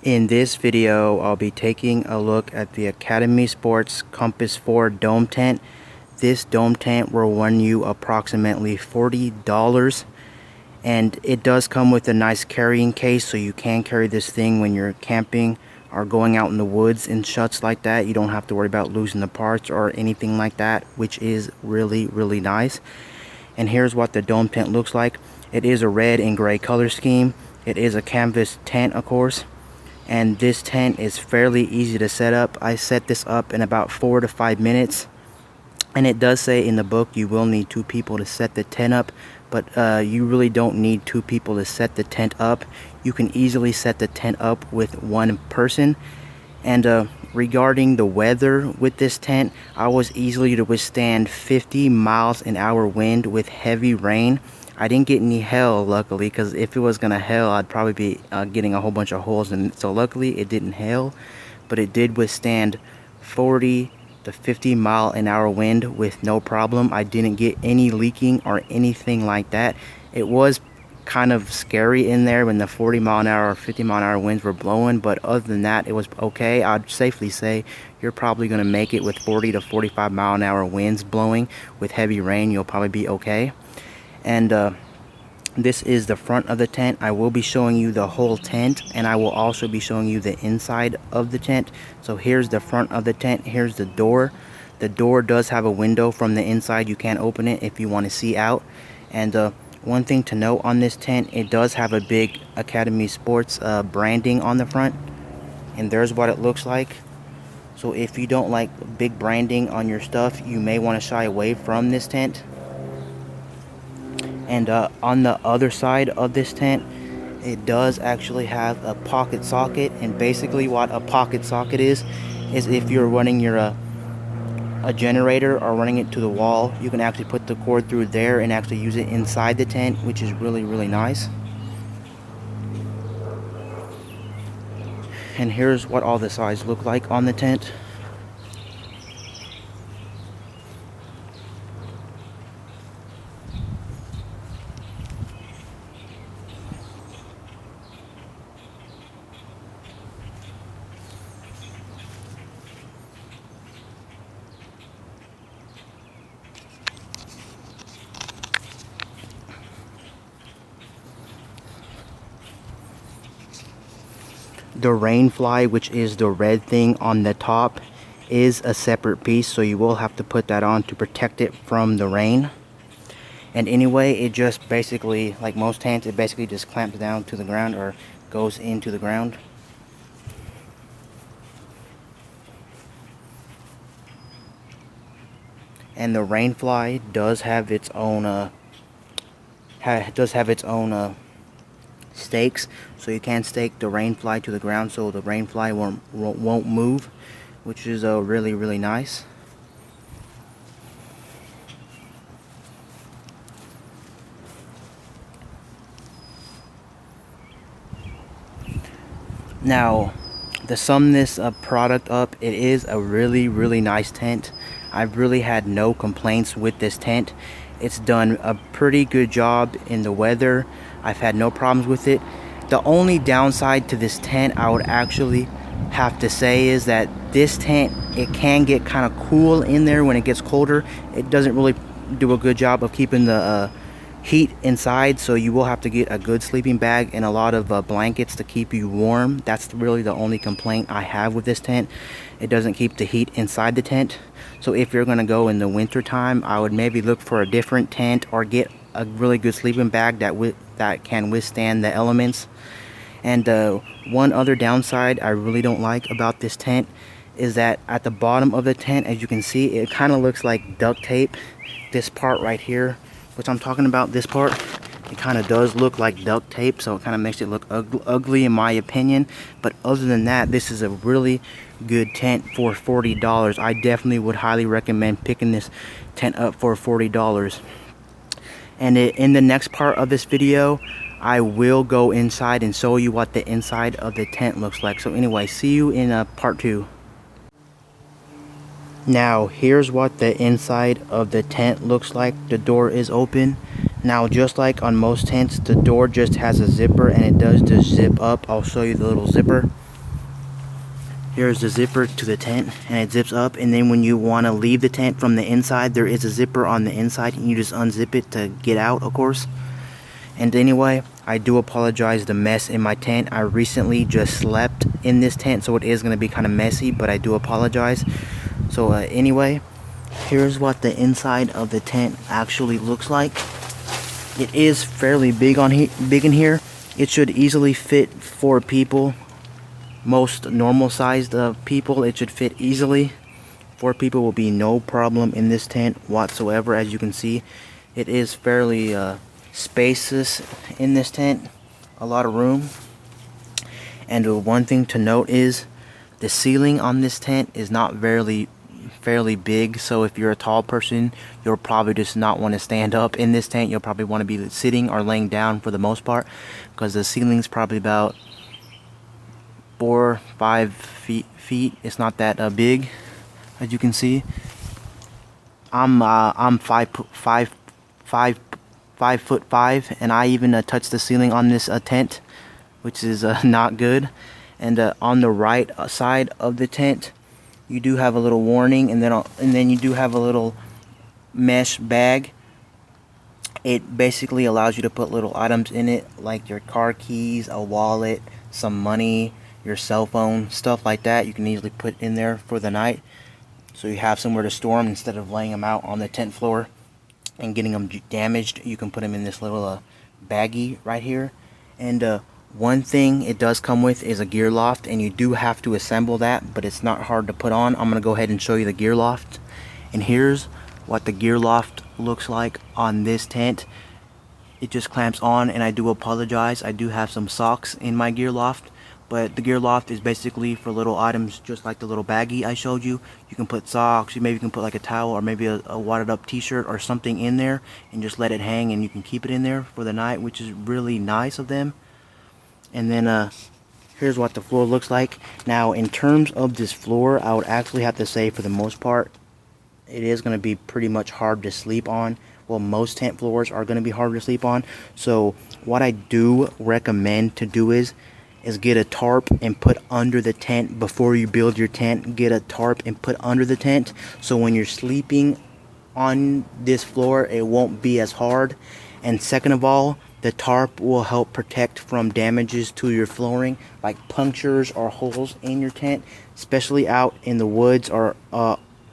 In this video, I'll be taking a look at the Academy Sports Compass 4 dome tent. This dome tent will run you approximately $40, and it does come with a nice carrying case, so you can carry this thing when you're camping or going out in the woods and shuts like that. You don't have to worry about losing the parts or anything like that, which is really nice. And here's what the dome tent looks like. It is a red and gray color scheme. It is a canvas tent, of course. And this tent is fairly easy to set up. I set this up in about 4 to 5 minutes. And it does say in the book you will need 2 people to set the tent up. But you really don't need 2 people to set the tent up. You can easily set the tent up with 1 person. And regarding the weather with this tent, I was easily to withstand 50 miles an hour wind with heavy rain. I didn't get any hail, luckily, because if it was gonna hail, I'd probably be getting a whole bunch of holes in it. So luckily it didn't hail, but it did withstand 40 to 50 mile an hour wind with no problem. I didn't get any leaking or anything like that. It was kind of scary in there when the 40 mile an hour or 50 mile an hour winds were blowing, but other than that, it was okay. I'd safely say you're probably gonna make it with 40 to 45 mile an hour winds blowing with heavy rain. You'll probably be okay. And this is the front of the tent. I will be showing you the whole tent, and I will also be showing you the inside of the tent. So here's the front of the tent. Here's the door. The door does have a window from the inside. You can open it if you want to see out. And one thing to note on this tent, it does have a big Academy Sports branding on the front, and there's what it looks like. So if you don't like big branding on your stuff, you may want to shy away from this tent. And on the other side of this tent, it does actually have a pocket socket. And basically what a pocket socket is if you're running your a generator or running it to the wall, you can actually put the cord through there and actually use it inside the tent, which is really nice. And here's what all the sides look like on the tent. The Rainfly, which is the red thing on the top, is a separate piece, so you will have to put that on to protect it from the rain. And anyway, it just basically, like most tents, it basically just clamps down to the ground or goes into the ground. And the Rainfly does have its own stakes, so you can stake the Rainfly to the ground so the Rainfly won't move, which is really nice. Now, to sum this product up, it is a really nice tent. I've really had no complaints with this tent. It's done a pretty good job in the weather. I've had no problems with it. The only downside to this tent I would actually have to say is that this tent, it can get kind of cool in there when it gets colder. It doesn't really do a good job of keeping the heat inside, so you will have to get a good sleeping bag and a lot of blankets to keep you warm. That's really the only complaint I have with this tent. It doesn't keep the heat inside the tent. So if you're going to go in the winter time, I would maybe look for a different tent or get a really good sleeping bag that can withstand the elements. And one other downside I really don't like about this tent is that at the bottom of the tent, as you can see, it kind of looks like duct tape. This part right here, which I'm talking about, this part, it kind of does look like duct tape, so it kind of makes it look ugly in my opinion. But other than that, this is a really good tent for $40. I definitely would highly recommend picking this tent up for $40. And in the next part of this video, I will go inside and show you what the inside of the tent looks like. So anyway, see you in part 2. Now here's what the inside of the tent looks like. The door is open. Now just like on most tents, the door just has a zipper and it does just zip up. I'll show you the little zipper. Here's the zipper to the tent, and it zips up, and then when you want to leave the tent from the inside, there is a zipper on the inside, and you just unzip it to get out, of course. And anyway, I do apologize the mess in my tent. I recently just slept in this tent, so it is going to be kind of messy, but I do apologize. So anyway, here's what the inside of the tent actually looks like. It is fairly big in here. It should easily fit 4 people. Most normal sized people, it should fit easily. 4 people will be no problem in this tent whatsoever. As you can see, it is fairly spacious in this tent, a lot of room. And one thing to note is the ceiling on this tent is not fairly big, so if you're a tall person, you'll probably just not want to stand up in this tent. You'll probably want to be sitting or laying down for the most part, because the ceiling's probably about 4-5 feet. It's not that big, as you can see. I'm 5'5", and I even touched the ceiling on this tent, which is not good. And on the right side of the tent, you do have a little warning, and then you do have a little mesh bag. It basically allows you to put little items in it, like your car keys, a wallet, some money, your cell phone, stuff like that. You can easily put in there for the night, so you have somewhere to store them instead of laying them out on the tent floor and getting them damaged. You can put them in this little baggie right here. And one thing it does come with is a gear loft, and you do have to assemble that, but it's not hard to put on. I'm gonna go ahead and show you the gear loft, and here's what the gear loft looks like on this tent. It just clamps on, and I do apologize, I do have some socks in my gear loft. But the gear loft is basically for little items, just like the little baggie I showed you. You can put socks, maybe you can put like a towel or maybe a wadded up t-shirt or something in there, and just let it hang, and you can keep it in there for the night, which is really nice of them. And then here's what the floor looks like. Now, in terms of this floor, I would actually have to say, for the most part, it is going to be pretty much hard to sleep on. Well, most tent floors are going to be hard to sleep on. So what I do recommend to do is get a tarp and put under the tent before you build your tent. Get a tarp and put under the tent, so when you're sleeping on this floor, it won't be as hard. And second of all, the tarp will help protect from damages to your flooring, like punctures or holes in your tent, especially out in the woods or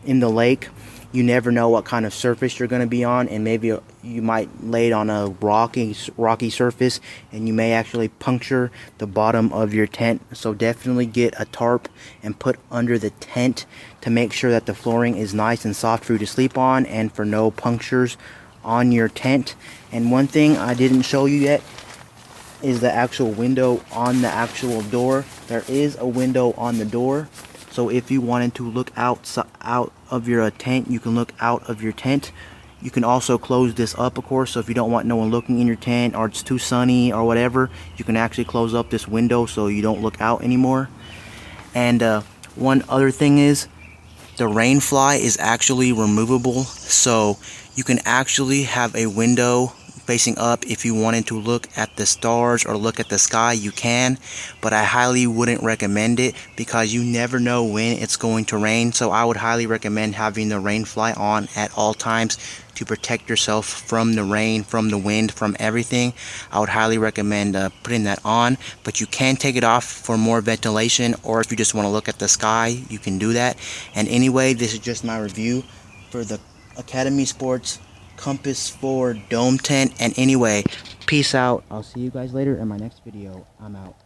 in the lake. You never know what kind of surface you're going to be on, and maybe you might lay it on a rocky surface, and you may actually puncture the bottom of your tent. So definitely get a tarp and put under the tent to make sure that the flooring is nice and soft for you to sleep on, and for no punctures on your tent. And one thing I didn't show you yet is the actual window on the actual door. There is a window on the door, so if you wanted to look out of your tent, you can look out of your tent. You can also close this up, of course, so if you don't want no one looking in your tent, or it's too sunny or whatever, you can actually close up this window so you don't look out anymore. And one other thing is, the Rainfly is actually removable, so you can actually have a window facing up. If you wanted to look at the stars or look at the sky, you can, but I highly wouldn't recommend it, because you never know when it's going to rain. So I would highly recommend having the Rainfly on at all times to protect yourself from the rain, from the wind, from everything. I would highly recommend putting that on, but you can take it off for more ventilation, or if you just want to look at the sky, you can do that. And anyway, this is just my review for the Academy Sports Compas 4 dome tent. And anyway, peace out. I'll see you guys later in my next video. I'm out.